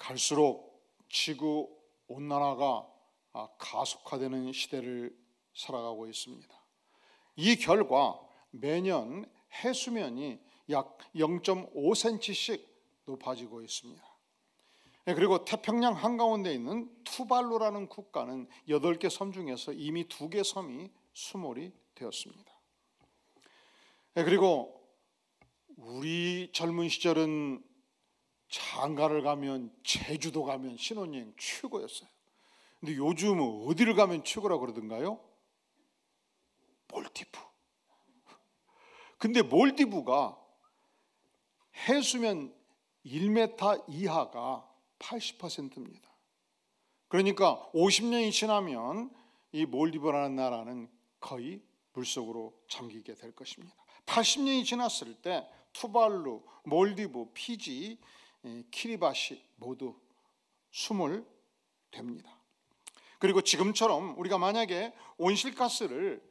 갈수록 지구 온난화가 가속화되는 시대를 살아가고 있습니다. 이 결과 매년 해수면이 약 0.5cm씩 높아지고 있습니다. 그리고 태평양 한가운데 있는 투발루라는 국가는 8개 섬 중에서 이미 2개 섬이 수몰이 되었습니다. 그리고 우리 젊은 시절은 장가를 가면, 제주도 가면 신혼여행 최고였어요. 근데 요즘은 어디를 가면 최고라고 그러던가요? 몰디브. 근데 몰디브가 해수면 1m 이하가 80%입니다. 그러니까 50년이 지나면 이 몰디브라는 나라는 거의 물속으로 잠기게 될 것입니다. 80년이 지났을 때 투발루, 몰디브, 피지, 키리바시 모두 수몰됩니다. 그리고 지금처럼 우리가 만약에 온실가스를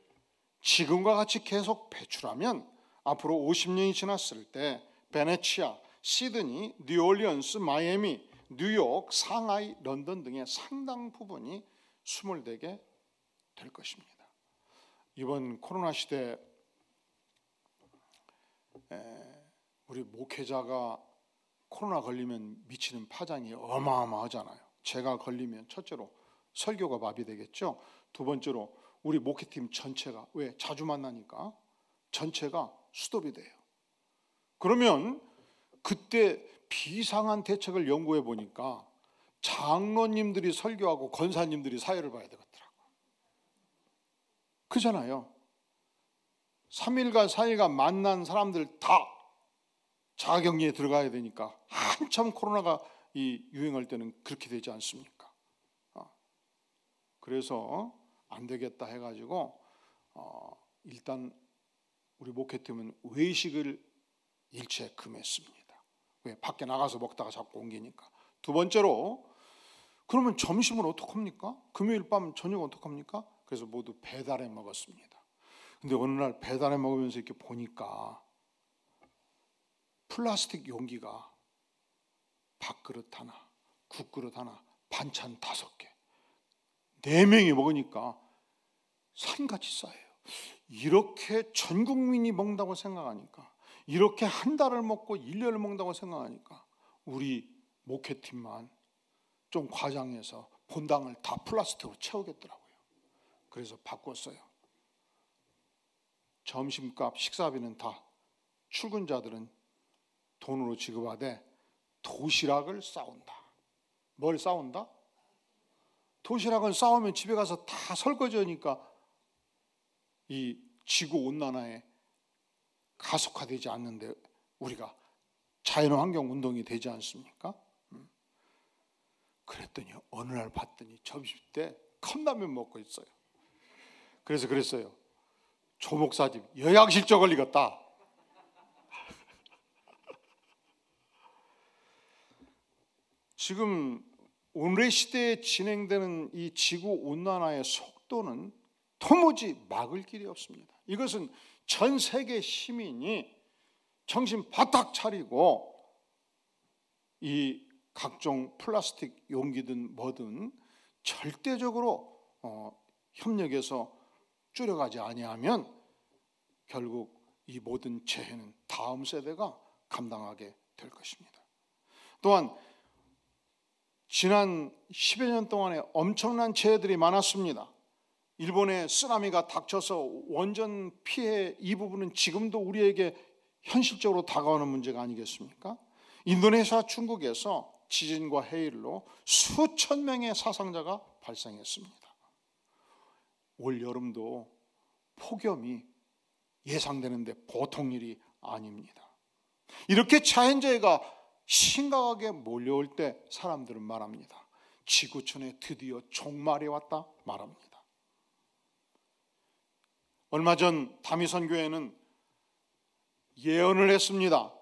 지금과 같이 계속 배출하면 앞으로 50년이 지났을 때 베네치아, 시드니, 뉴올리언스, 마이애미, 뉴욕, 상하이, 런던 등의 상당 부분이 수몰되게 될 것입니다. 이번 코로나 시대 우리 목회자가 코로나 걸리면 미치는 파장이 어마어마하잖아요. 제가 걸리면 첫째로 설교가 마비되겠죠. 두 번째로 우리 목회팀 전체가, 왜? 자주 만나니까 전체가 스톱이 돼요. 그러면 그때 비상한 대책을 연구해 보니까 장로님들이 설교하고 권사님들이 사회를 봐야 되겠더라고. 그잖아요. 3일간 4일간 만난 사람들 다 자가격리에 들어가야 되니까 한참 코로나가 유행할 때는 그렇게 되지 않습니까? 그래서 안 되겠다 해가지고 일단 우리 목회팀은 외식을 일체 금했습니다. 왜? 밖에 나가서 먹다가 자꾸 옮기니까. 두 번째로, 그러면 점심을 어떡합니까? 금요일 밤 저녁 어떡합니까? 그래서 모두 배달해 먹었습니다. 근데 어느 날 배달해 먹으면서 이렇게 보니까 플라스틱 용기가 밥그릇 하나, 국그릇 하나, 반찬 5개, 4명이 먹으니까 산같이 쌓여요. 이렇게 전 국민이 먹는다고 생각하니까, 이렇게 한 달을 먹고 1년을 먹는다고 생각하니까 우리 목회팀만 좀 과장해서 본당을 다 플라스틱으로 채우겠더라고요. 그래서 바꿨어요. 점심값, 식사비는 다 출근자들은 돈으로 지급하되 도시락을 싸온다. 뭘 싸온다? 도시락을 싸우면 집에 가서 다 설거지하니까 이 지구온난화에 가속화되지 않는데 우리가 자연환경 운동이 되지 않습니까? 그랬더니 어느 날 봤더니 점심 때 컵라면 먹고 있어요. 그래서 그랬어요. 조 목사님, 영양실조 걸리겠다. 지금 오늘의 시대에 진행되는 이 지구온난화의 속도는 도무지 막을 길이 없습니다. 이것은 전 세계 시민이 정신 바짝 차리고 이 각종 플라스틱 용기든 뭐든 절대적으로 협력해서 줄여가지 아니하면 결국 이 모든 재해는 다음 세대가 감당하게 될 것입니다. 또한 지난 10여 년 동안에 엄청난 재해들이 많았습니다. 일본의 쓰나미가 닥쳐서 원전 피해 이 부분은 지금도 우리에게 현실적으로 다가오는 문제가 아니겠습니까? 인도네시아, 중국에서 지진과 해일로 수천 명의 사상자가 발생했습니다. 올 여름도 폭염이 예상되는데 보통 일이 아닙니다. 이렇게 자연재해가 심각하게 몰려올 때 사람들은 말합니다. 지구촌에 드디어 종말이 왔다 말합니다. 얼마 전 다미선교회는 예언을 했습니다.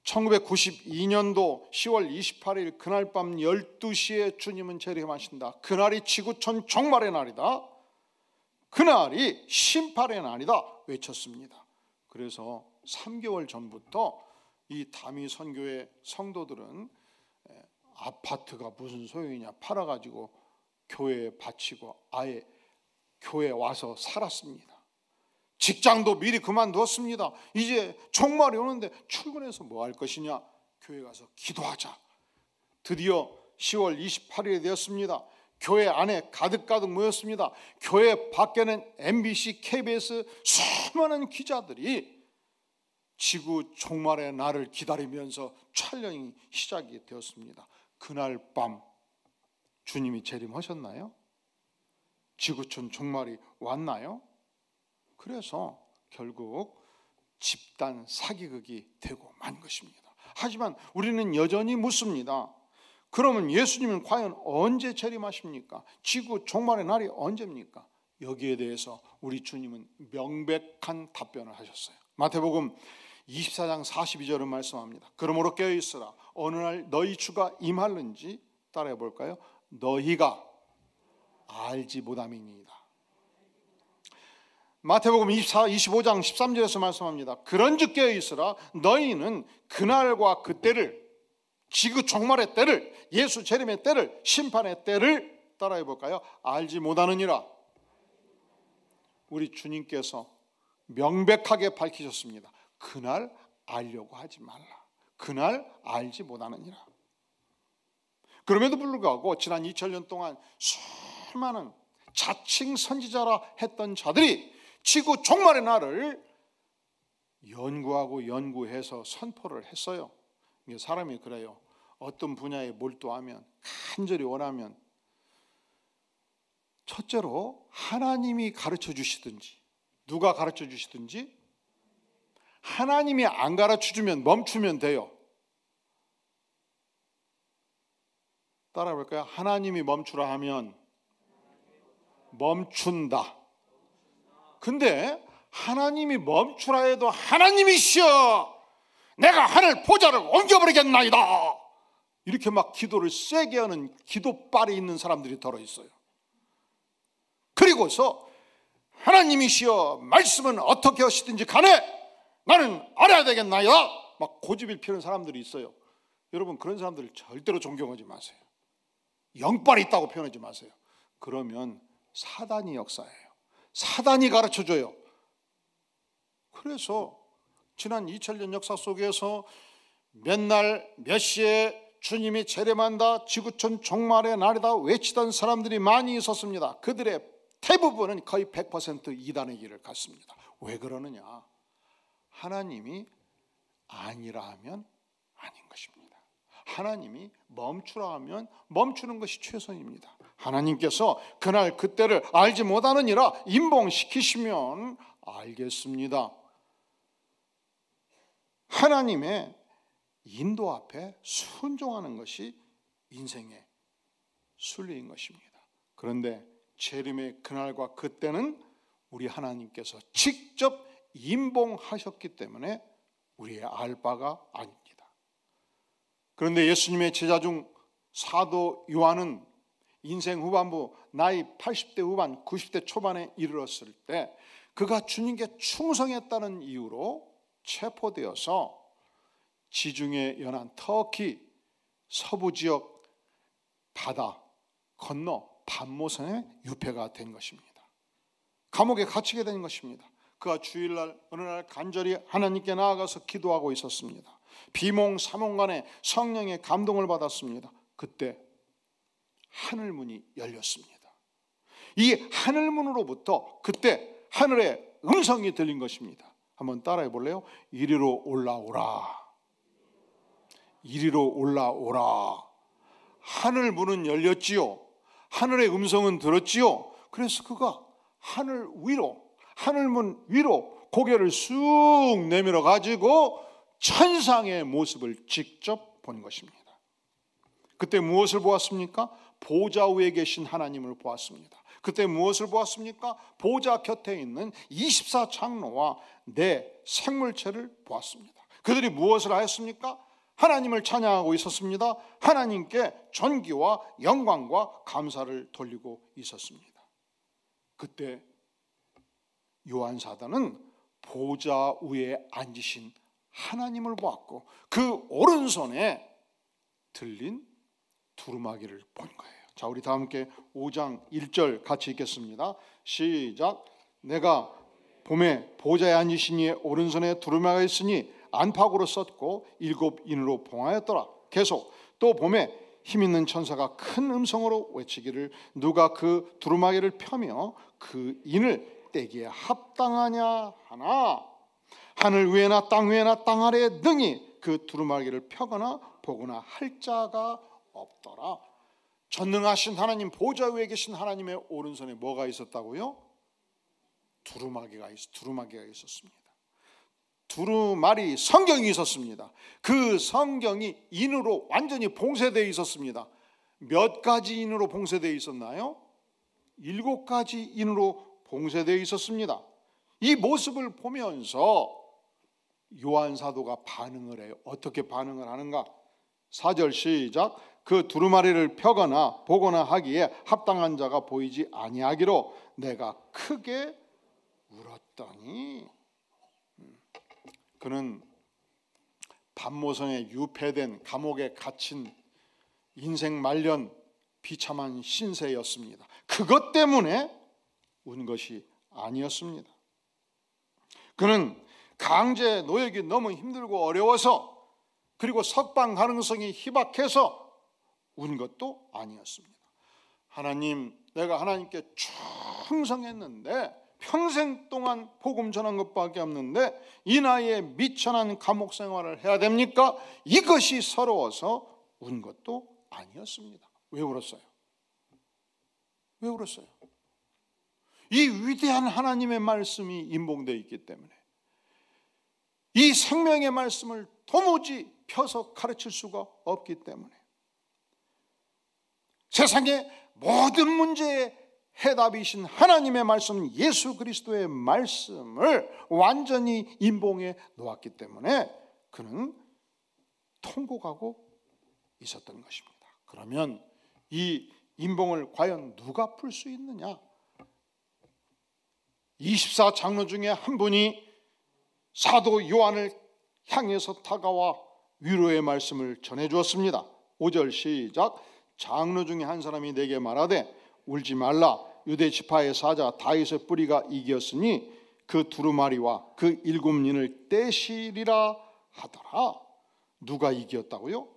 1992년도 10월 28일 그날 밤 12시에 주님은 재림하신다. 그날이 지구촌 종말의 날이다. 그날이 심판의 날이다 외쳤습니다. 그래서 3개월 전부터 이 다미선교회 성도들은 아파트가 무슨 소용이냐, 팔아가지고 교회에 바치고 아예 교회에 와서 살았습니다. 직장도 미리 그만두었습니다. 이제 종말이 오는데 출근해서 뭐 할 것이냐, 교회 가서 기도하자. 드디어 10월 28일이 되었습니다. 교회 안에 가득 모였습니다. 교회 밖에는 MBC, KBS 수많은 기자들이 지구 종말의 날을 기다리면서 촬영이 시작이 되었습니다. 그날 밤 주님이 재림하셨나요? 지구촌 종말이 왔나요? 그래서 결국 집단 사기극이 되고 만 것입니다. 하지만 우리는 여전히 묻습니다. 그러면 예수님은 과연 언제 재림하십니까? 지구 종말의 날이 언제입니까? 여기에 대해서 우리 주님은 명백한 답변을 하셨어요. 마태복음 24장 42절은 말씀합니다. 그러므로 깨어있으라. 어느 날 너희 주가 임하는지 따라해 볼까요? 너희가 알지 못함이니이다. 마태복음 25장 13절에서 말씀합니다. 그런즉 깨어있으라. 너희는 그날과 그때를, 지구 종말의 때를, 예수 재림의 때를, 심판의 때를 따라해 볼까요? 알지 못하느니라. 우리 주님께서 명백하게 밝히셨습니다. 그날 알려고 하지 말라. 그날 알지 못하느니라. 그럼에도 불구하고 지난 2000년 동안 수많은 자칭 선지자라 했던 자들이 지구 종말의 날을 연구해서 선포를 했어요. 사람이 그래요. 어떤 분야에 몰두하면, 간절히 원하면 첫째로 하나님이 가르쳐 주시든지, 누가 가르쳐 주시든지, 하나님이 안 가르쳐 주면 멈추면 돼요. 따라해 볼까요? 하나님이 멈추라 하면 멈춘다. 근데 하나님이 멈추라 해도 하나님이시여 내가 하늘 보좌를 옮겨버리겠나이다, 이렇게 막 기도를 세게 하는 기도빨이 있는 사람들이 더러 있어요. 그리고서 하나님이시여 말씀은 어떻게 하시든지 간에 나는 알아야 되겠나이다, 막 고집을 피우는 사람들이 있어요. 여러분, 그런 사람들을 절대로 존경하지 마세요. 영빨이 있다고 표현하지 마세요. 그러면 사단이 역사예요. 사단이 가르쳐줘요. 그래서 지난 2000년 역사 속에서 몇 날 몇 시에 주님이 재림한다, 지구촌 종말의 날이다 외치던 사람들이 많이 있었습니다. 그들의 대부분은 거의 100% 이단의 길을 갔습니다. 왜 그러느냐? 하나님이 아니라 하면 아닌 것입니다. 하나님이 멈추라 하면 멈추는 것이 최선입니다. 하나님께서 그날 그때를 알지 못하느니라 임봉시키시면 알겠습니다. 하나님의 인도 앞에 순종하는 것이 인생의 순리인 것입니다. 그런데 재림의 그날과 그때는 우리 하나님께서 직접 임봉하셨기 때문에 우리의 알 바가 아닙니다. 그런데 예수님의 제자 중 사도 요한은 인생 후반부 나이 80대 후반 90대 초반에 이르렀을 때 그가 주님께 충성했다는 이유로 체포되어서 지중해 연안 터키 서부 지역 바다 건너 반모선에 유폐가 된 것입니다. 감옥에 갇히게 된 것입니다. 그가 주일날 어느 날 간절히 하나님께 나아가서 기도하고 있었습니다. 비몽사몽간에 성령의 감동을 받았습니다. 그때 하늘문이 열렸습니다. 이 하늘문으로부터 그때 하늘의 음성이 들린 것입니다. 한번 따라해 볼래요? 이리로 올라오라. 이리로 올라오라. 하늘문은 열렸지요. 하늘의 음성은 들었지요. 그래서 그가 하늘 위로, 하늘문 위로 고개를 쑥 내밀어 가지고 천상의 모습을 직접 본 것입니다. 그때 무엇을 보았습니까? 보좌 위에 계신 하나님을 보았습니다. 그때 무엇을 보았습니까? 보좌 곁에 있는 24장로와 네 생물체를 보았습니다. 그들이 무엇을 하였습니까? 하나님을 찬양하고 있었습니다. 하나님께 존귀와 영광과 감사를 돌리고 있었습니다. 그때 요한 사도는 보좌 위에 앉으신 하나님을 보았고 그 오른손에 들린 두루마기를 본 거예요. 자, 우리 다 함께 5장 1절 같이 읽겠습니다. 시작. 내가 봄에 보좌에 앉으신 이의 오른손에 두루마기가 있으니 안팎으로 썼고 7 인으로 봉하였더라. 계속 또 봄에 힘있는 천사가 큰 음성으로 외치기를 누가 그 두루마기를 펴며 그 인을 떼기에 합당하냐 하나 하늘 위에나 땅 위에나 땅 아래에 능히 그 두루마기를 펴거나 보거나 할 자가 없더라. 전능하신 하나님 보좌 위에 계신 하나님의 오른손에 뭐가 있었다고요? 두루마기가 있었습니다. 두루마리 성경이 있었습니다. 그 성경이 인으로 완전히 봉쇄되어 있었습니다. 몇 가지 인으로 봉쇄되어 있었나요? 7가지 인으로 봉쇄되어 있었습니다. 이 모습을 보면서 요한 사도가 반응을 해요. 어떻게 반응을 하는가? 4절 시작. 그 두루마리를 펴거나 보거나 하기에 합당한 자가 보이지 아니하기로 내가 크게 울었더니 그는 반모성에 유폐된 감옥에 갇힌 인생 말년 비참한 신세였습니다. 그것 때문에 운 것이 아니었습니다. 그는 강제 노역이 너무 힘들고 어려워서 그리고 석방 가능성이 희박해서 운 것도 아니었습니다. 하나님, 내가 하나님께 충성했는데 평생 동안 복음 전한 것밖에 없는데 이 나이에 미천한 감옥 생활을 해야 됩니까? 이것이 서러워서 운 것도 아니었습니다. 왜 울었어요? 왜 울었어요? 이 위대한 하나님의 말씀이 임봉되어 있기 때문에, 이 생명의 말씀을 도무지 펴서 가르칠 수가 없기 때문에, 세상의 모든 문제에 해답이신 하나님의 말씀 예수 그리스도의 말씀을 완전히 임봉해 놓았기 때문에 그는 통곡하고 있었던 것입니다. 그러면 이 임봉을 과연 누가 풀 수 있느냐? 24장로 중에 한 분이 사도 요한을 향해서 다가와 위로의 말씀을 전해 주었습니다. 5절 시작. 장로 중에 한 사람이 내게 말하되 울지 말라. 유대 지파의 사자 다윗의 뿌리가 이겼으니 그 두루마리와 그 7인을 떼시리라 하더라. 누가 이겼다고요?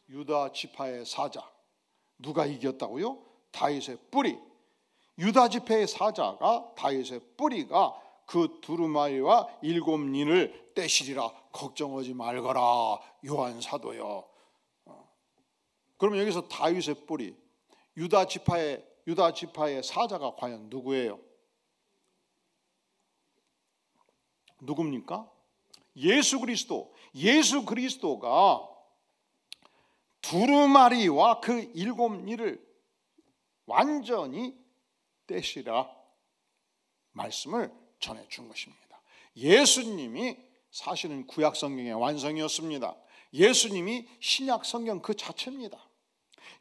유다 지파의 사자. 누가 이겼다고요? 다윗의 뿌리. 유다 지파의 사자가 다윗의 뿌리가 그 두루마리와 7인을 떼시리라. 걱정하지 말거라 요한 사도요. 그러면 여기서 다윗의 뿌리, 유다 지파의 사자가 과연 누구예요? 누굽니까? 예수 그리스도. 예수 그리스도가 두루마리와 그 7인을 완전히 떼시라 말씀을 전해준 것입니다. 예수님이 사실은 구약 성경의 완성이었습니다. 예수님이 신약 성경 그 자체입니다.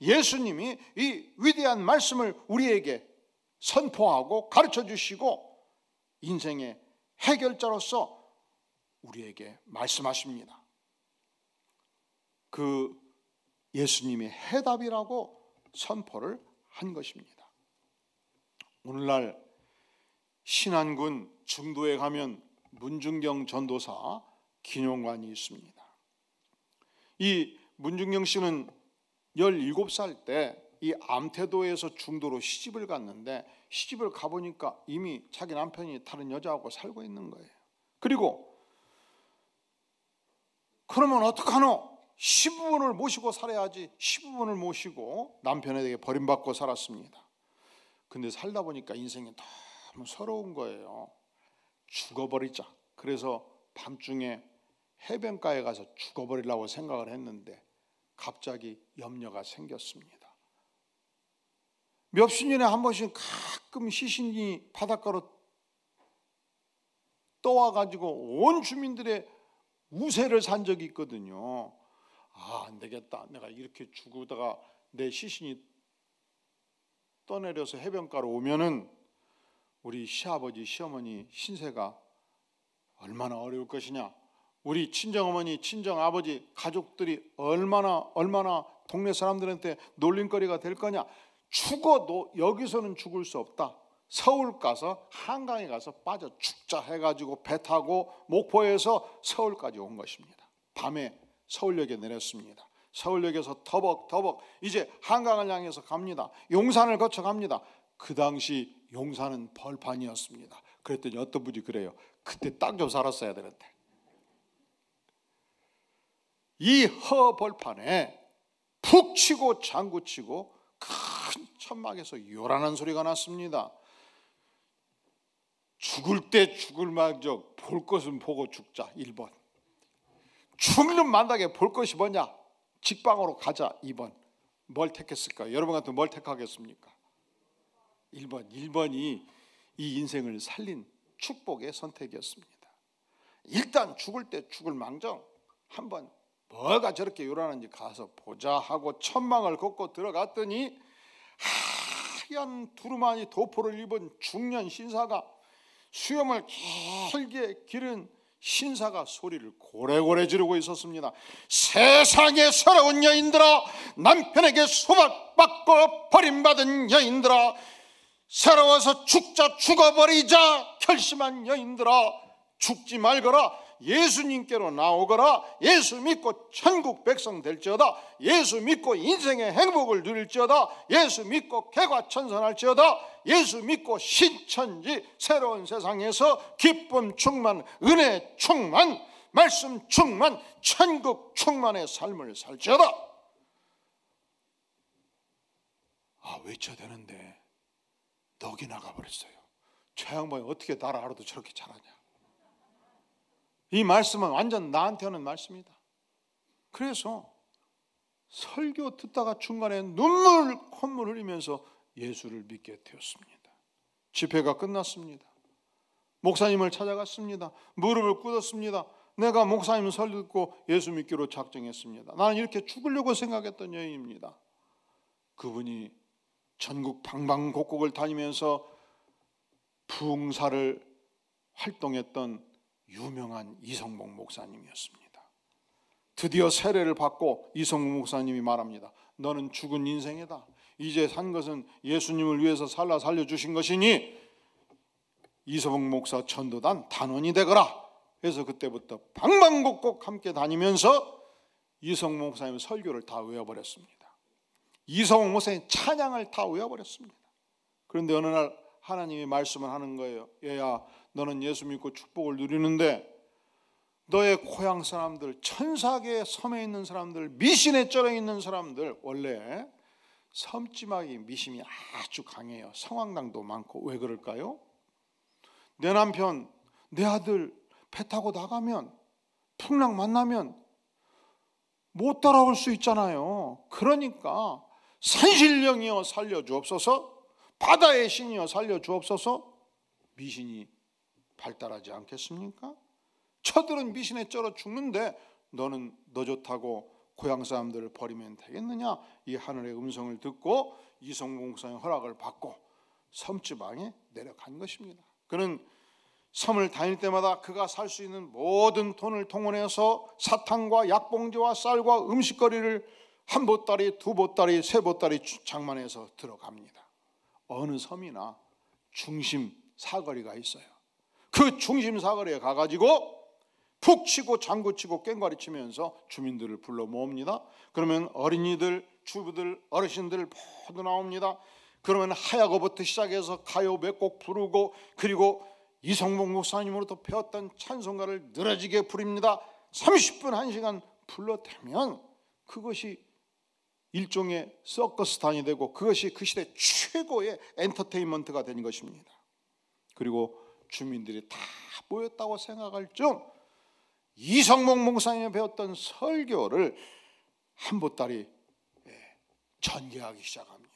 예수님이 이 위대한 말씀을 우리에게 선포하고 가르쳐 주시고 인생의 해결자로서 우리에게 말씀하십니다. 그 예수님의 해답이라고 선포를 한 것입니다. 오늘날 신안군 중도에 가면 문중경 전도사 기념관이 있습니다. 이 문중경 씨는 17살 때 이 암태도에서 중도로 시집을 갔는데 시집을 가보니까 이미 자기 남편이 다른 여자하고 살고 있는 거예요. 그리고 그러면 어떡하노? 시부모를 모시고 살아야지. 시부모를 모시고 남편에게 버림받고 살았습니다. 근데 살다 보니까 인생이 너무 서러운 거예요. 죽어버리자. 그래서 밤중에 해변가에 가서 죽어버리려고 생각을 했는데 갑자기 염려가 생겼습니다. 몇십 년에 한 번씩 가끔 시신이 바닷가로 떠와가지고 온 주민들의 우세를 산 적이 있거든요. 안 되겠다. 내가 이렇게 죽으다가 내 시신이 떠내려서 해변가로 오면은 우리 시아버지, 시어머니 신세가 얼마나 어려울 것이냐. 우리 친정어머니, 친정아버지 가족들이 얼마나 동네 사람들한테 놀림거리가 될 거냐? 죽어도 여기서는 죽을 수 없다. 서울 가서 한강에 가서 빠져 죽자 해가지고 배 타고 목포에서 서울까지 온 것입니다. 밤에 서울역에 내렸습니다. 서울역에서 터벅터벅 이제 한강을 향해서 갑니다. 용산을 거쳐 갑니다. 그 당시 용산은 벌판이었습니다. 그랬더니 어떤 분이 그래요. 그때 땅 좀 살았어야 되는데. 이 허벌판에 푹 치고 장구 치고 큰 천막에서 요란한 소리가 났습니다. 죽을 때 죽을 망정 볼 것은 보고 죽자 1번. 죽는 만닥에 볼 것이 뭐냐? 직방으로 가자 2번. 뭘 택했을까요? 여러분 같으면 뭘 택하겠습니까? 1번. 1번이 이 인생을 살린 축복의 선택이었습니다. 일단 죽을 때 죽을 망정 한번 뭐가 저렇게 요란한지 가서 보자 하고 천막을 걷고 들어갔더니 하얀 두루마리 도포를 입은 중년 신사가 수염을 길게 기른 신사가 소리를 고래고래 지르고 있었습니다. 세상에 서러운 여인들아, 남편에게 소박받고 버림받은 여인들아, 서러워서 죽자 죽어버리자 결심한 여인들아, 죽지 말거라. 예수님께로 나오거라. 예수 믿고 천국 백성 될지어다. 예수 믿고 인생의 행복을 누릴지어다. 예수 믿고 개과천선할지어다. 예수 믿고 신천지 새로운 세상에서 기쁨 충만, 은혜 충만, 말씀 충만, 천국 충만의 삶을 살지어다. 외쳐야 되는데 넋이 나가버렸어요. 저 양반이 어떻게 나를 알아도 저렇게 잘하냐. 이 말씀은 완전 나한테 하는 말씀이다. 그래서 설교 듣다가 중간에 눈물 콧물 흘리면서 예수를 믿게 되었습니다. 집회가 끝났습니다. 목사님을 찾아갔습니다. 무릎을 꿇었습니다. 내가 목사님 설교 듣고 예수 믿기로 작정했습니다. 나는 이렇게 죽으려고 생각했던 여인입니다. 그분이 전국 방방곡곡을 다니면서 부흥사를 활동했던 유명한 이성복 목사님이었습니다. 드디어 세례를 받고 이성복 목사님이 말합니다. 너는 죽은 인생이다. 이제 산 것은 예수님을 위해서 살려주신 것이니 이성복 목사 전도단 단원이 되거라. 그래서 그때부터 방방곡곡 함께 다니면서 이성복 목사님 설교를 다 외워버렸습니다. 이성복 목사님 찬양을 다 외워버렸습니다. 그런데 어느 날 하나님이 말씀을 하는 거예요. 얘야, 너는 예수 믿고 축복을 누리는데 너의 고향 사람들, 천사계 섬에 있는 사람들, 미신에 쩔어 있는 사람들, 원래 섬지막이 미신이 아주 강해요. 성황당도 많고. 왜 그럴까요? 내 남편, 내 아들 배 타고 나가면 풍랑 만나면 못 따라올 수 있잖아요. 그러니까 산신령이여 살려주옵소서, 바다의 신이여 살려주옵소서. 미신이 발달하지 않겠습니까? 저들은 미신에 쩔어 죽는데 너는 너 좋다고 고향 사람들을 버리면 되겠느냐? 이 하늘의 음성을 듣고 이성복 목사의 허락을 받고 섬지방에 내려간 것입니다. 그는 섬을 다닐 때마다 그가 살 수 있는 모든 돈을 통원해서 사탕과 약봉지와 쌀과 음식거리를 한 보따리, 두 보따리, 세 보따리 장만해서 들어갑니다. 어느 섬이나 중심 사거리가 있어요. 그 중심 사거리에 가가지고 푹 치고 장구 치고 꽹과리 치면서 주민들을 불러 모읍니다. 그러면 어린이들, 주부들, 어르신들 모두 나옵니다. 그러면 하야고부터 시작해서 가요 몇 곡 부르고, 그리고 이성복 목사님으로부터 배웠던 찬송가를 늘어지게 부릅니다. 30분 1시간 불러대면 그것이 일종의 서커스단이 되고 그것이 그 시대 최고의 엔터테인먼트가 된 것입니다. 그리고 주민들이 다 모였다고 생각할 쯤 이성복 목사님이 배웠던 설교를 한 보따리 전개하기 시작합니다.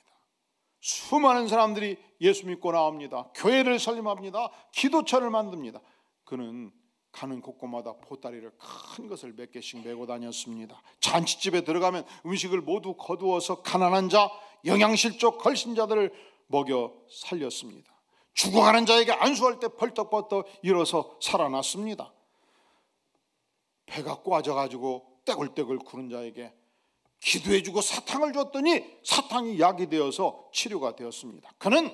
수많은 사람들이 예수 믿고 나옵니다. 교회를 설립합니다. 기도처를 만듭니다. 그는 가는 곳곳마다 보따리를 큰 것을 몇 개씩 메고 다녔습니다. 잔치집에 들어가면 음식을 모두 거두어서 가난한 자, 영양실조 걸신자들을 먹여 살렸습니다. 죽어가는 자에게 안수할 때 벌떡벌떡 일어서 살아났습니다. 배가 꽈져가지고 떼굴떼굴 구는 자에게 기도해주고 사탕을 줬더니 사탕이 약이 되어서 치료가 되었습니다. 그는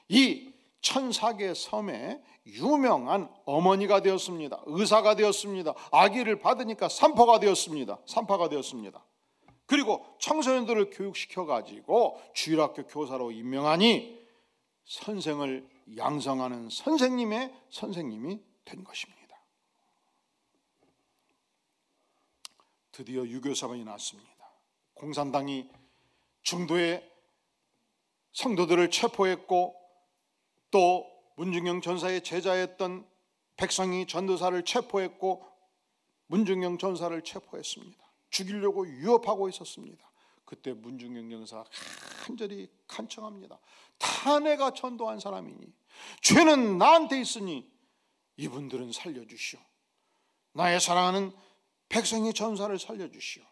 이 1004개 섬의 유명한 어머니가 되었습니다. 의사가 되었습니다. 아기를 받으니까 산파가 되었습니다. 그리고 청소년들을 교육시켜가지고 주일학교 교사로 임명하니 선생을 양성하는 선생님의 선생님이 된 것입니다. 드디어 유교사건이 났습니다. 공산당이 중도의 성도들을 체포했고 또 문중영 전사의 제자였던 백성이 전도사를 체포했고 문중영 전사를 체포했습니다. 죽이려고 유협하고 있었습니다. 그때 문중영 전사가 간절히 간청합니다. 다 내가 전도한 사람이니 죄는 나한테 있으니 이분들은 살려주시오. 나의 사랑하는 백성이 전사를 살려주시오.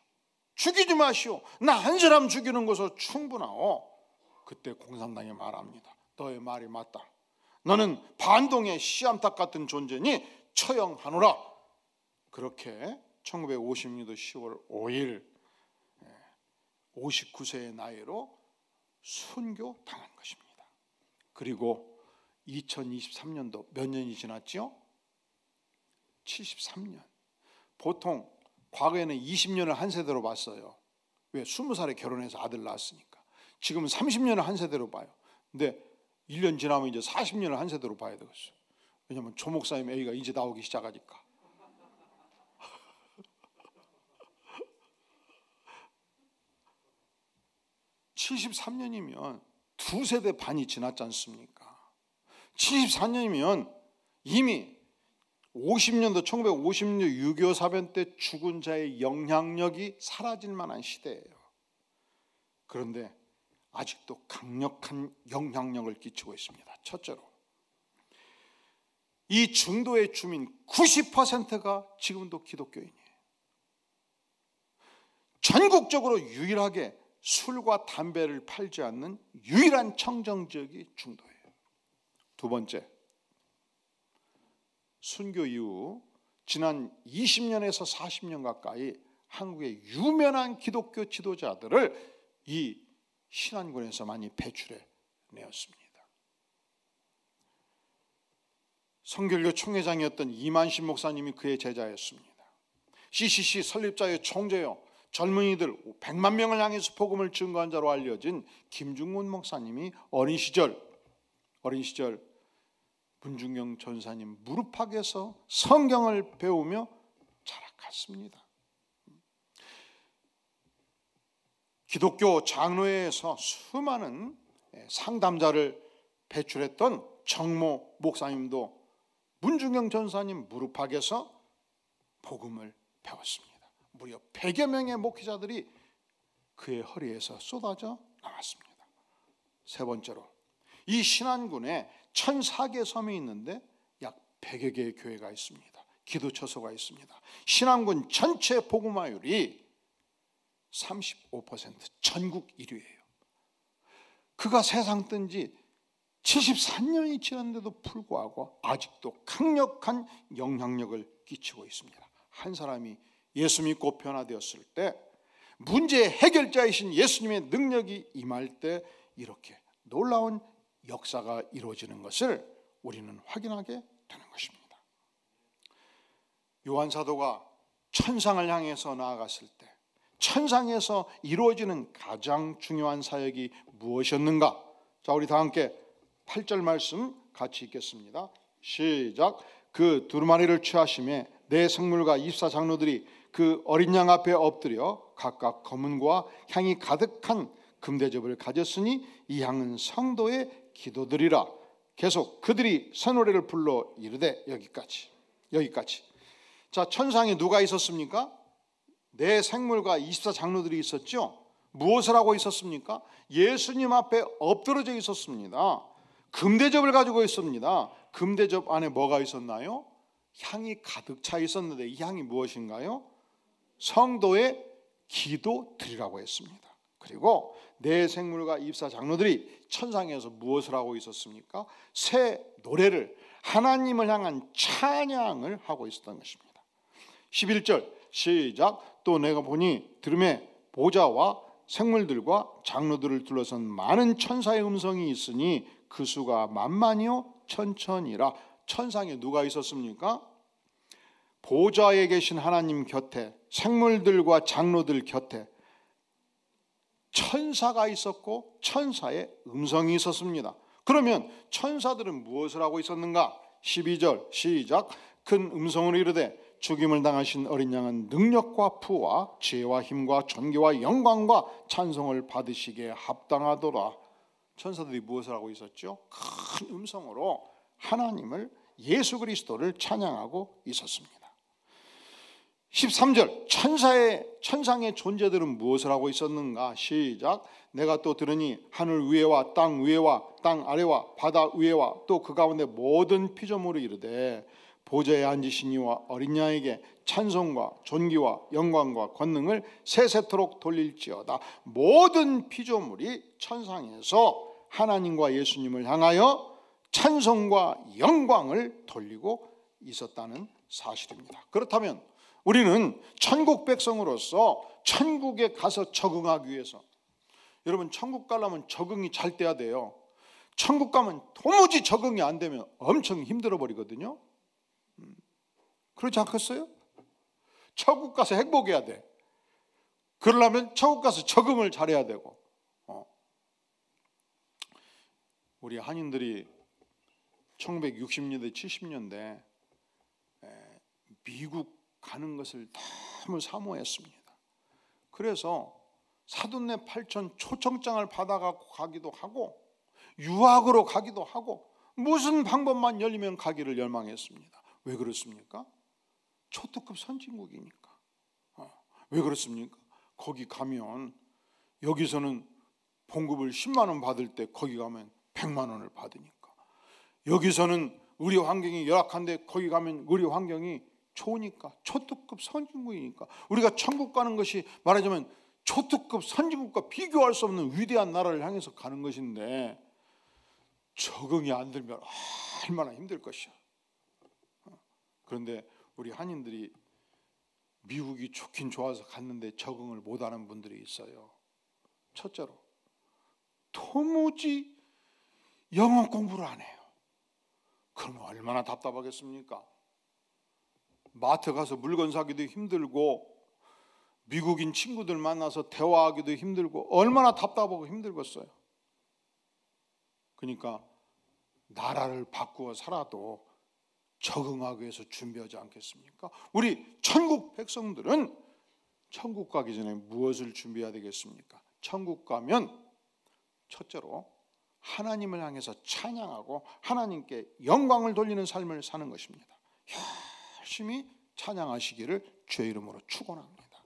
죽이지 마시오. 나 한 사람 죽이는 것으로 충분하오. 그때 공산당이 말합니다. 너의 말이 맞다. 너는 반동의 시암탉 같은 존재니 처형하노라. 그렇게 1956년 10월 5일 59세의 나이로 순교당한 것입니다. 그리고 2023년도 몇 년이 지났죠? 73년. 보통 과거에는 20년을 한 세대로 봤어요. 왜? 20살에 결혼해서 아들 낳았으니까. 지금은 30년을 한 세대로 봐요. 근데 1년 지나면 이제 40년을 한 세대로 봐야 되겠어요. 왜냐하면 조 목사님 애기가 이제 나오기 시작하니까. 73년이면 두 세대 반이 지났지 않습니까? 74년이면 이미 50년도 1950년 6.25 사변 때 죽은 자의 영향력이 사라질 만한 시대예요. 그런데 아직도 강력한 영향력을 끼치고 있습니다. 첫째로 이 중도의 주민 90%가 지금도 기독교인이에요. 전국적으로 유일하게 술과 담배를 팔지 않는 유일한 청정지역이 중도예요. 두 번째, 순교 이후 지난 20년에서 40년 가까이 한국의 유명한 기독교 지도자들을 이 신안군에서 많이 배출해 내었습니다. 성결교 총회장이었던 이만신 목사님이 그의 제자였습니다. CCC 설립자의 총재요, 젊은이들 100만 명을 향해서 복음을 증거한 자로 알려진 김중문 목사님이 어린 시절 문중영 전사님 무릎팍에서 성경을 배우며 자라갔습니다. 기독교 장로회에서 수많은 상담자를 배출했던 정모 목사님도 문중영 전사님 무릎팍에서 복음을 배웠습니다. 무려 100여 명의 목회자들이 그의 허리에서 쏟아져 나왔습니다. 세 번째로 이 신안군에 1004개 섬이 있는데 약 100여 개의 교회가 있습니다. 기도처소가 있습니다. 신안군 전체 복음화율이 35% 전국 1위예요. 그가 세상 뜬 지 74년이 지났는데도 불구하고 아직도 강력한 영향력을 끼치고 있습니다. 한 사람이 예수 믿고 변화되었을 때 문제의 해결자이신 예수님의 능력이 임할 때 이렇게 놀라운 역사가 이루어지는 것을 우리는 확인하게 되는 것입니다. 요한 사도가 천상을 향해서 나아갔을 때 천상에서 이루어지는 가장 중요한 사역이 무엇이었는가? 자, 우리 다 함께 8절 말씀 같이 읽겠습니다. 시작. 그 두루마리를 취하심에 내 성물과 24장로들이 그 어린 양 앞에 엎드려 각각 검은과 향이 가득한 금대접을 가졌으니 이 향은 성도의 기도들이라. 계속 그들이 새 노래를 불러 이르되 여기까지. 자, 천상에 누가 있었습니까? 내 생물과 24장로들이 있었죠. 무엇을 하고 있었습니까? 예수님 앞에 엎드러져 있었습니다. 금대접을 가지고 있습니다. 금대접 안에 뭐가 있었나요? 향이 가득 차 있었는데 이 향이 무엇인가요? 성도의 기도들이라고 했습니다. 그리고 내 생물과 24장로들이 천상에서 무엇을 하고 있었습니까? 새 노래를, 하나님을 향한 찬양을 하고 있었던 것입니다. 11절 시작. 또 내가 보니 들음에 보좌와 생물들과 장로들을 둘러선 많은 천사의 음성이 있으니 그 수가 만만이요 천천이라. 천상에 누가 있었습니까? 보좌에 계신 하나님 곁에, 생물들과 장로들 곁에 천사가 있었고 천사의 음성이 있었습니다. 그러면 천사들은 무엇을 하고 있었는가? 12절 시작. 큰 음성으로 이르되 죽임을 당하신 어린 양은 능력과 부와 지혜와 힘과 존귀와 영광과 찬송을 받으시기에 합당하도다. 천사들이 무엇을 하고 있었죠? 큰 음성으로 하나님을, 예수 그리스도를 찬양하고 있었습니다. 13절 천상의 존재들은 무엇을 하고 있었는가? 시작. 내가 또 들으니 하늘 위에와 땅 위에와 땅 아래와 바다 위에와 또 그 가운데 모든 피조물이 이르되 보좌에 앉으신 이와 어린 양에게 찬송과 존귀와 영광과 권능을 세세토록 돌릴지어다. 모든 피조물이 천상에서 하나님과 예수님을 향하여 찬송과 영광을 돌리고 있었다는 사실입니다. 그렇다면 우리는 천국 백성으로서 천국에 가서 적응하기 위해서, 여러분 천국 가려면 적응이 잘 돼야 돼요. 천국 가면 도무지 적응이 안 되면 엄청 힘들어 버리거든요. 그렇지 않겠어요? 천국 가서 행복해야 돼. 그러려면 천국 가서 적응을 잘해야 되고. 우리 한인들이 1960년대 70년대 미국 가는 것을 너무 사모했습니다. 그래서 사돈네 팔촌 초청장을 받아갖고 가기도 하고 유학으로 가기도 하고 무슨 방법만 열리면 가기를 열망했습니다. 왜 그렇습니까? 초특급 선진국이니까. 왜 그렇습니까? 거기 가면 여기서는 봉급을 10만 원 받을 때 거기 가면 100만 원을 받으니까. 여기서는 의료 환경이 열악한데 거기 가면 의료 환경이 좋으니까. 초특급 선진국이니까. 우리가 천국 가는 것이 말하자면 초특급 선진국과 비교할 수 없는 위대한 나라를 향해서 가는 것인데 적응이 안 되면 얼마나 힘들 것이야. 그런데 우리 한인들이 미국이 좋긴 좋아서 갔는데 적응을 못하는 분들이 있어요. 첫째로 도무지 영어 공부를 안 해요. 그러면 얼마나 답답하겠습니까? 마트 가서 물건 사기도 힘들고 미국인 친구들 만나서 대화하기도 힘들고 얼마나 답답하고 힘들겠어요. 그러니까 나라를 바꾸어 살아도 적응하기 위해서 준비하지 않겠습니까? 우리 천국 백성들은 천국 가기 전에 무엇을 준비해야 되겠습니까? 천국 가면 첫째로 하나님을 향해서 찬양하고 하나님께 영광을 돌리는 삶을 사는 것입니다. 열심히 찬양하시기를 주의 이름으로 축원합니다.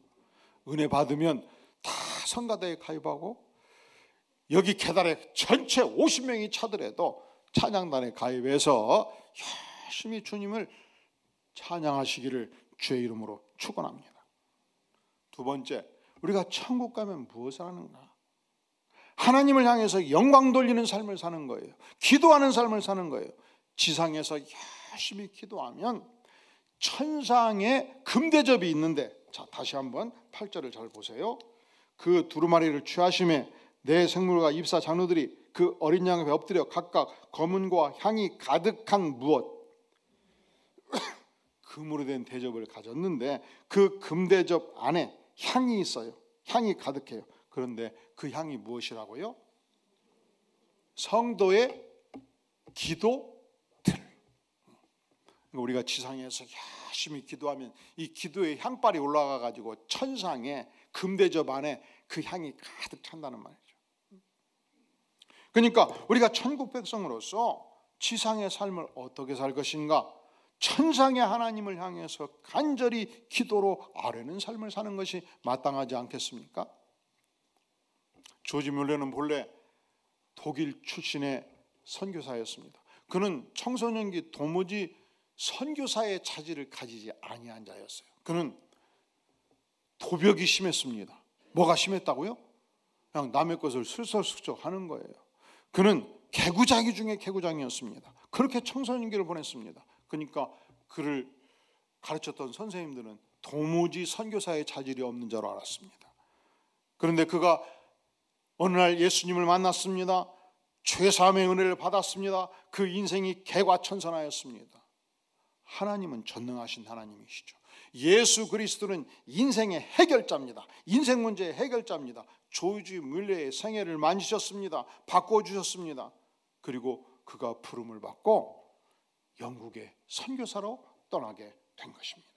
은혜 받으면 다 성가대에 가입하고 여기 계단에 전체 50명이 차더라도 찬양단에 가입해서 열심히 주님을 찬양하시기를 주의 이름으로 축원합니다. 두 번째, 우리가 천국 가면 무엇을 하는가? 하나님을 향해서 영광 돌리는 삶을 사는 거예요. 기도하는 삶을 사는 거예요. 지상에서 열심히 기도하면 천상에 금대접이 있는데, 자 다시 한번 8절을 잘 보세요. 그 두루마리를 취하심에 내 생물과 입사 장로들이 그 어린 양 앞에 엎드려 각각 검은과 향이 가득한 무엇 금으로 된 대접을 가졌는데 그 금대접 안에 향이 있어요. 향이 가득해요. 그런데 그 향이 무엇이라고요? 성도의 기도들. 우리가 지상에서 열심히 기도하면 이 기도의 향빨이 올라가 가지고 천상에 금대접 안에 그 향이 가득 찬다는 말이죠. 그러니까 우리가 천국 백성으로서 지상의 삶을 어떻게 살 것인가? 천상의 하나님을 향해서 간절히 기도로 아뢰는 삶을 사는 것이 마땅하지 않겠습니까? 조지 뮬러는 본래 독일 출신의 선교사였습니다. 그는 청소년기 도무지 선교사의 차질을 가지지 아니한 자였어요. 그는 도벽이 심했습니다. 뭐가 심했다고요? 그냥 남의 것을 슬쩍슬쩍 하는 거예요. 그는 개구장이 중에 개구장이었습니다. 그렇게 청소년기를 보냈습니다. 그러니까 그를 가르쳤던 선생님들은 도무지 선교사의 자질이 없는 자로 알았습니다. 그런데 그가 어느 날 예수님을 만났습니다. 죄사함의 은혜를 받았습니다. 그 인생이 개과천선하였습니다. 하나님은 전능하신 하나님이시죠. 예수 그리스도는 인생의 해결자입니다. 인생 문제의 해결자입니다. 조지 뮬러의 생애를 만지셨습니다. 바꿔주셨습니다. 그리고 그가 부름을 받고 영국의 선교사로 떠나게 된 것입니다.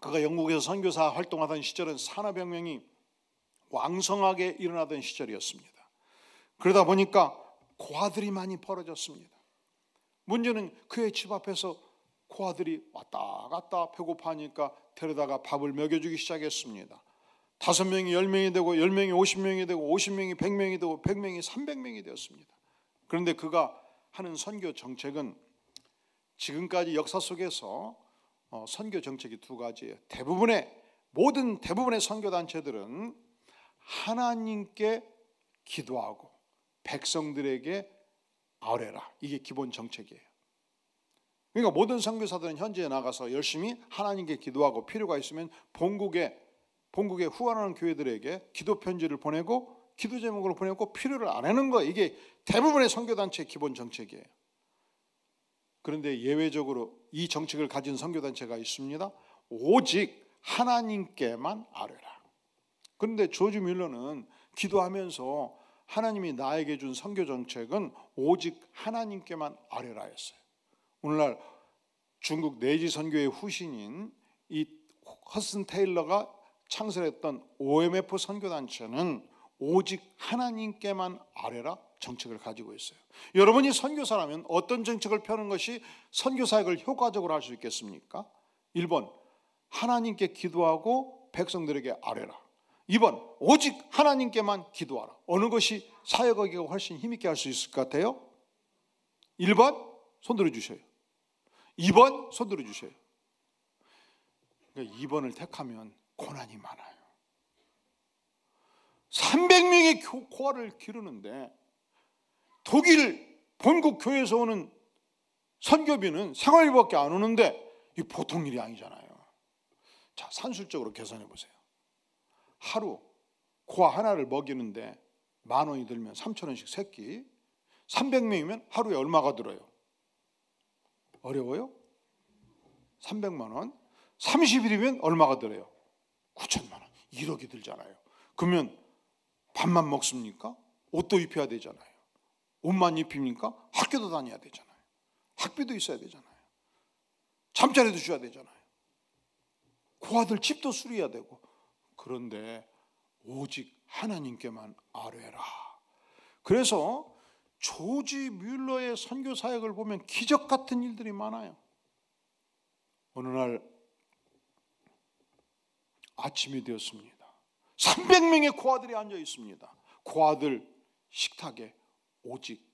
그가 영국에서 선교사 활동하던 시절은 산업혁명이 왕성하게 일어나던 시절이었습니다. 그러다 보니까 고아들이 많이 벌어졌습니다. 문제는 그의 집 앞에서 고아들이 왔다 갔다 배고파하니까 데려다가 밥을 먹여주기 시작했습니다. 5명이 10명이 되고 10명이 50명이 되고 50명이 100명이 되고 100명이 300명이 되었습니다. 그런데 그가 하는 선교 정책은 지금까지 역사 속에서 선교 정책이 두 가지예요. 대부분의 선교단체들은 하나님께 기도하고 백성들에게 아뢰라. 이게 기본 정책이에요. 그러니까 모든 선교사들은 현지에 나가서 열심히 하나님께 기도하고 필요가 있으면 본국에 후원하는 교회들에게 기도 편지를 보내고 기도 제목으로 보내고 필요를 안 하는 거예요. 이게 대부분의 선교단체의 기본 정책이에요. 그런데 예외적으로 이 정책을 가진 선교단체가 있습니다. 오직 하나님께만 아뢰라. 그런데 조지 뮬러는 기도하면서 하나님이 나에게 준 선교 정책은 오직 하나님께만 아뢰라였어요. 오늘날 중국 내지 선교의 후신인 이 허슨 테일러가 창설했던 OMF 선교단체는 오직 하나님께만 아뢰라 정책을 가지고 있어요. 여러분이 선교사라면 어떤 정책을 펴는 것이 선교사역을 효과적으로 할 수 있겠습니까? 1번, 하나님께 기도하고 백성들에게 아뢰라. 2번, 오직 하나님께만 기도하라. 어느 것이 사역하기가 훨씬 힘있게 할 수 있을 것 같아요? 1번 손 들어주셔요. 2번 손 들어주셔요. 그러니까 2번을 택하면 고난이 많아요. 300명의 고아를 기르는데 독일 본국 교회에서 오는 선교비는 생활비밖에 안 오는데 이 보통 일이 아니잖아요. 자, 산술적으로 계산해 보세요. 하루 고아 하나를 먹이는데 10,000원이 들면 3,000원씩 새끼 300명이면 하루에 얼마가 들어요? 어려워요? 300만 원. 30일이면 얼마가 들어요? 9,000만 원. 1억이 들잖아요. 그러면 밥만 먹습니까? 옷도 입혀야 되잖아요. 옷만 입힙니까? 학교도 다녀야 되잖아요. 학비도 있어야 되잖아요. 잠자리도 줘야 되잖아요. 고아들 집도 수리해야 되고. 그런데 오직 하나님께만 아뢰라. 그래서 조지 뮬러의 선교 사역을 보면 기적 같은 일들이 많아요. 어느 날 아침이 되었습니다. 300명의 고아들이 앉아 있습니다. 고아들 식탁에 오직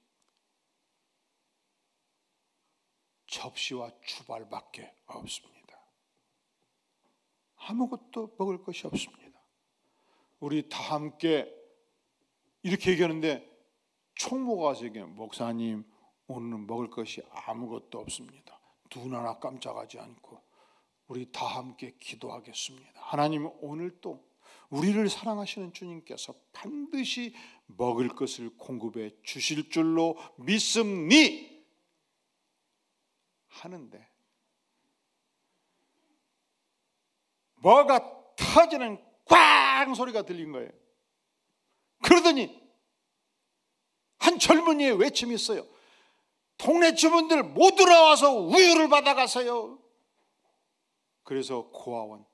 접시와 주발밖에 없습니다. 아무것도 먹을 것이 없습니다. 우리 다 함께 이렇게 얘기하는데 총무가 와서 얘기해요. 목사님, 오늘은 먹을 것이 아무것도 없습니다. 눈 하나 깜짝하지 않고 우리 다 함께 기도하겠습니다. 하나님, 오늘 또 우리를 사랑하시는 주님께서 반드시 먹을 것을 공급해 주실 줄로 믿습니 하는데 뭐가 터지는 꽝 소리가 들린 거예요. 그러더니 한 젊은이의 외침이 있어요. 동네 주민들 모두 나와서 우유를 받아가세요. 그래서 고아원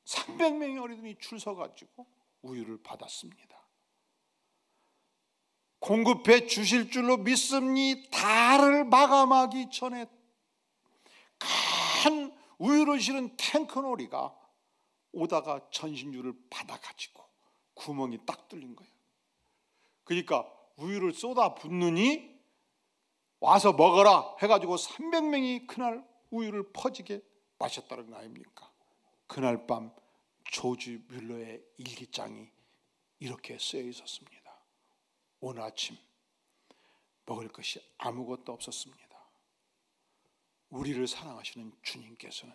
300명의 어린이들이 줄 서가지고 우유를 받았습니다. 공급해 주실 줄로 믿습니 다를 마감하기 전에 큰 우유를 실은 탱크놀이가 오다가 전신주를 받아가지고 구멍이 딱 뚫린 거예요. 그러니까 우유를 쏟아 붓느니 와서 먹어라 해가지고 300명이 그날 우유를 퍼지게 마셨다는 거 아닙니까? 그날 밤 조지 뮬러의 일기장이 이렇게 쓰여 있었습니다. 오늘 아침 먹을 것이 아무것도 없었습니다. 우리를 사랑하시는 주님께서는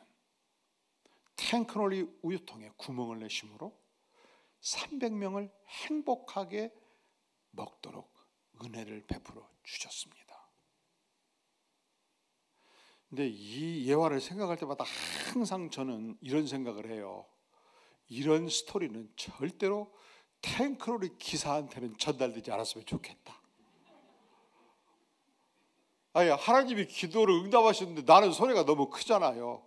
탱크놀이 우유통에 구멍을 내심으로 300명을 행복하게 먹도록 은혜를 베풀어 주셨습니다. 근데 이 예화를 생각할 때마다 항상 저는 이런 생각을 해요. 이런 스토리는 절대로 탱크로리 기사한테는 전달되지 않았으면 좋겠다. 아니, 하나님이 기도를 응답하셨는데 나는 소리가 너무 크잖아요.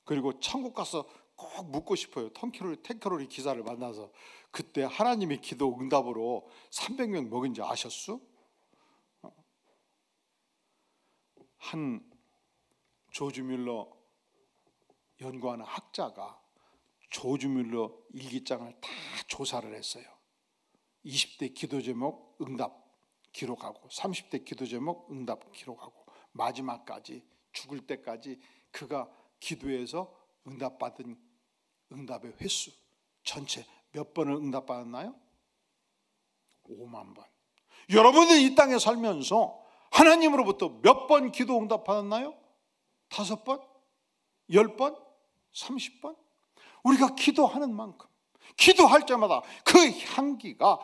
그리고 천국 가서 꼭 묻고 싶어요. 탱크로리 기사를 만나서 그때 하나님이 기도 응답으로 300명 먹은지 아셨어? 한 조지 뮬러 연구하는 학자가 조지 뮬러 일기장을 다 조사를 했어요. 20대 기도 제목 응답 기록하고 30대 기도 제목 응답 기록하고 마지막까지 죽을 때까지 그가 기도해서 응답받은 응답의 횟수 전체 몇 번을 응답받았나요? 5만 번. 여러분들이 이 땅에 살면서 하나님으로부터 몇 번 기도 응답받았나요? 5번? 10번? 30번? 우리가 기도하는 만큼 기도할 때마다 그 향기가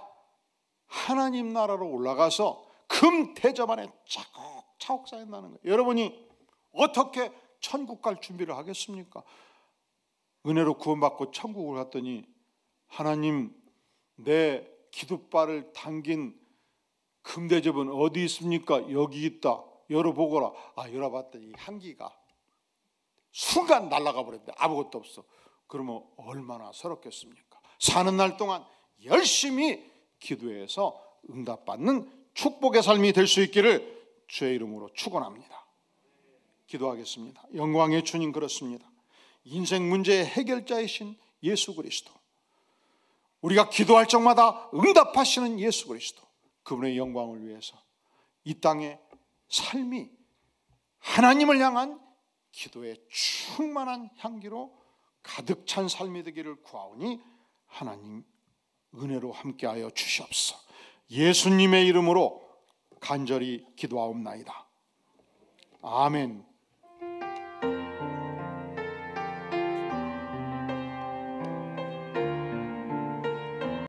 하나님 나라로 올라가서 금 대접 안에 차곡차곡 쌓인다는 거예요. 여러분이 어떻게 천국 갈 준비를 하겠습니까? 은혜로 구원받고 천국을 갔더니 하나님 내 기도발을 당긴 금대접은 어디 있습니까? 여기 있다. 열어보거라. 열어봤더니 향기가 순간 날아가 버렸는데 아무것도 없어. 그러면 얼마나 서럽겠습니까? 사는 날 동안 열심히 기도해서 응답받는 축복의 삶이 될 수 있기를 주의 이름으로 축원합니다. 기도하겠습니다. 영광의 주님, 그렇습니다. 인생 문제의 해결자이신 예수 그리스도, 우리가 기도할 적마다 응답하시는 예수 그리스도, 그분의 영광을 위해서 이 땅의 삶이 하나님을 향한 기도의 충만한 향기로 가득 찬 삶이 되기를 구하오니 하나님 은혜로 함께하여 주시옵소서. 예수님의 이름으로 간절히 기도하옵나이다. 아멘.